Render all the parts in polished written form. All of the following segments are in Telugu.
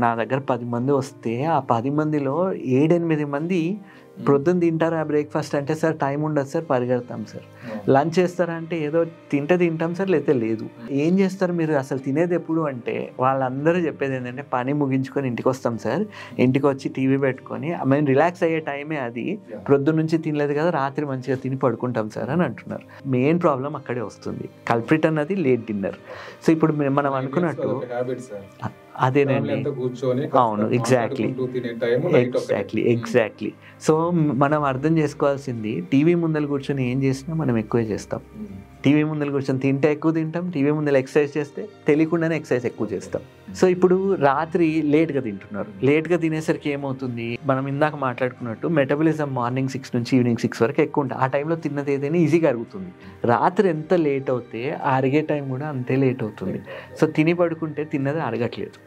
నా దగ్గర 10 మంది వస్తే ఆ 10 మందిలో 7-8 మంది ప్రొద్దున తింటారా బ్రేక్ఫాస్ట్ అంటే సార్ టైం ఉండదు సార్ పరిగెడతాం సార్. లంచ్ చేస్తారా అంటే ఏదో తింటాం సార్ లేకపోతే లేదు. ఏం చేస్తారు మీరు అసలు తినేది ఎప్పుడు అంటే వాళ్ళందరూ చెప్పేది ఏంటంటే పని ముగించుకొని ఇంటికి వస్తాం సార్, ఇంటికి వచ్చి టీవీ పెట్టుకొని మేము రిలాక్స్ అయ్యే టైమే అది, ప్రొద్దున నుంచి తినలేదు కదా రాత్రి మంచిగా తిని పడుకుంటాం సార్ అని అంటున్నారు. మెయిన్ ప్రాబ్లం అక్కడే వస్తుంది. కల్ప్రిట్ అన్నది లేట్ డిన్నర్. సో ఇప్పుడు మనం అనుకున్నట్టు అదేనండి. అవును, ఎగ్జాక్ట్లీ. సో మనం అర్థం చేసుకోవాల్సింది టీవీ ముందర కూర్చొని ఏం చేసినా మనం ఎక్కువ చేస్తాం. టీవీ ముందర కూర్చొని తింటే ఎక్కువ తింటాం, టీవీ ముందర ఎక్సర్సైజ్ చేస్తే తెలియకుండానే ఎక్సర్సైజ్ ఎక్కువ చేస్తాం. సో ఇప్పుడు రాత్రి లేట్గా తింటున్నారు. లేట్గా తినేసరికి ఏమవుతుంది, మనం ఇందాక మాట్లాడుకున్నట్టు మెటబాలిజం మార్నింగ్ 6 నుంచి ఈవినింగ్ 6 వరకు ఎక్కువ ఉంటుంది. ఆ టైంలో తిన్నది ఏదైనా ఈజీగా అరుగుతుంది. రాత్రి ఎంత లేట్ అవుతే అరిగే టైం కూడా అంతే లేట్ అవుతుంది. సో తిని పడుకుంటే తిన్నది అరగట్లేదు.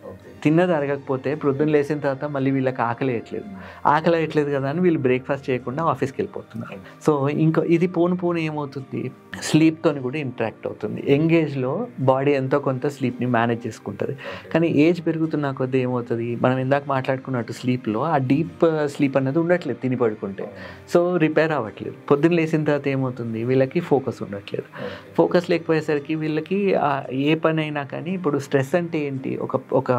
తిన్నది అరగకపోతే ప్రొద్దున లేచిన తర్వాత మళ్ళీ వీళ్ళకి ఆకలి వేయట్లేదు కదా అని వీళ్ళు బ్రేక్ఫాస్ట్ చేయకుండా ఆఫీస్కి వెళ్ళిపోతున్నారు. సో ఇంకా ఇది పోను ఏమవుతుంది, స్లీప్తో కూడా ఇంటరాక్ట్ అవుతుంది. యంగ్ ఏజ్లో బాడీ ఎంతో కొంత స్లీప్ని మేనేజ్ చేసుకుంటుంది. కానీ ఏజ్ పెరుగుతున్న కొద్దీ ఏమవుతుంది, మనం ఇందాక మాట్లాడుకున్నట్టు స్లీప్లో ఆ డీప్ స్లీప్ అనేది ఉండట్లేదు తిని పడుకుంటే. సో రిపేర్ అవ్వట్లేదు. పొద్దున్న లేచిన తర్వాత ఏమవుతుంది, వీళ్ళకి ఫోకస్ ఉండట్లేదు. ఫోకస్ లేకపోయేసరికి వీళ్ళకి ఏ పని అయినా కానీ ఇప్పుడు స్ట్రెస్ అంటే ఏంటి, ఒక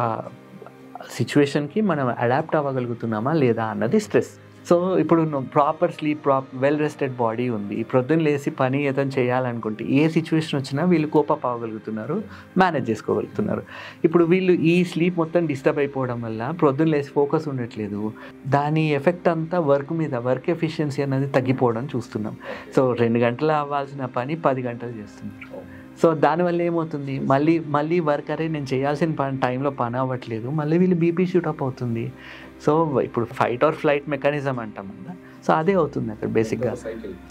సిచ్యువేషన్కి మనం అడాప్ట్ అవ్వగలుగుతున్నామా లేదా అన్నది స్ట్రెస్. సో ఇప్పుడు proper sleep, well rested body ఉంది, ప్రొద్దున లేసి పని ఏదైనా చేయాలనుకుంటే ఏ సిచ్యువేషన్ వచ్చినా వీళ్ళు కోపప్ అవ్వగలుగుతున్నారు, మేనేజ్ చేసుకోగలుగుతున్నారు. ఇప్పుడు వీళ్ళు ఈ స్లీప్ మొత్తం డిస్టర్బ్ అయిపోవడం వల్ల ప్రొద్దున లేసి ఫోకస్ ఉండట్లేదు. దాని ఎఫెక్ట్ అంతా వర్క్ ఎఫిషియన్సీ అనేది తగ్గిపోవడం చూస్తున్నాం. సో 2 గంటలు అవ్వాల్సిన పని 10 గంటలు చేస్తున్నారు. సో దానివల్ల ఏమవుతుంది, మళ్ళీ వర్క్ నేను చేయాల్సిన టైంలో పని అవ్వట్లేదు, మళ్ళీ వీళ్ళు బీపీ షూటప్ అవుతుంది. సో ఇప్పుడు ఫైట్ ఆర్ ఫ్లైట్ మెకానిజం అంటాం కదా, సో అదే అవుతుంది అక్కడ బేసిక్గా.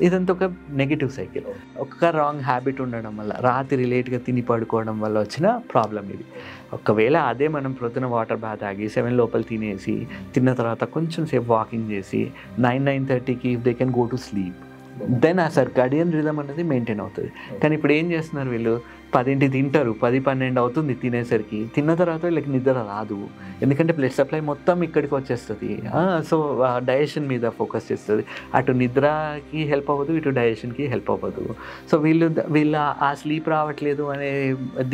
ఇదంతా ఒక నెగిటివ్ సైకిల్. ఒక రాంగ్ హ్యాబిట్ ఉండడం వల్ల, రాత్రి లేట్గా తిని పడుకోవడం వల్ల వచ్చిన ప్రాబ్లం ఇది. ఒకవేళ అదే మనం ప్రొద్దున వాటర్ బాత్ తాగి 7 లోపల తినేసి, తిన్న తర్వాత కొంచెం సేపు వాకింగ్ చేసి 9-9:30కి if they can go to sleep, then ఆ సర్కాడియన్ రిథమ్ అనేది మెయింటైన్ అవుతుంది. కానీ ఇప్పుడు ఏం చేస్తున్నారు వీళ్ళు, 10ంటికి తింటారు, 10-12 అవుతుంది తినేసరికి. తిన్న తర్వాత వీళ్ళకి నిద్ర రాదు, ఎందుకంటే బ్లడ్ సప్లై మొత్తం ఇక్కడికి వచ్చేస్తుంది. సో డైజెషన్ మీద ఫోకస్ చేస్తుంది. అటు నిద్రకి హెల్ప్ అవ్వదు, ఇటు డైజెషన్కి హెల్ప్ అవ్వదు. సో వీళ్ళు ఆ స్లీప్ రావట్లేదు అనే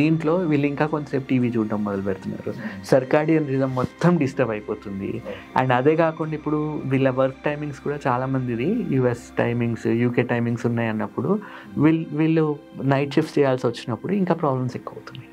దీంట్లో వీళ్ళు ఇంకా కొంతసేపు టీవీ చూడడం మొదలు పెడుతున్నారు. సర్కాడియన్ రిథమ్ మొత్తం డిస్టర్బ్ అయిపోతుంది. అండ్ అదే కాకుండా ఇప్పుడు వీళ్ళ వర్క్ టైమింగ్స్ కూడా చాలామందిది యుఎస్ టైమింగ్స్, యూకే టైమింగ్స్ ఉన్నాయి అన్నప్పుడు వీళ్ళు నైట్ షిఫ్ట్స్ చేయాల్సి వచ్చినప్పుడు ఇంకా ప్రాబ్లమ్స్ ఎక్కువ అవుతున్నాయి.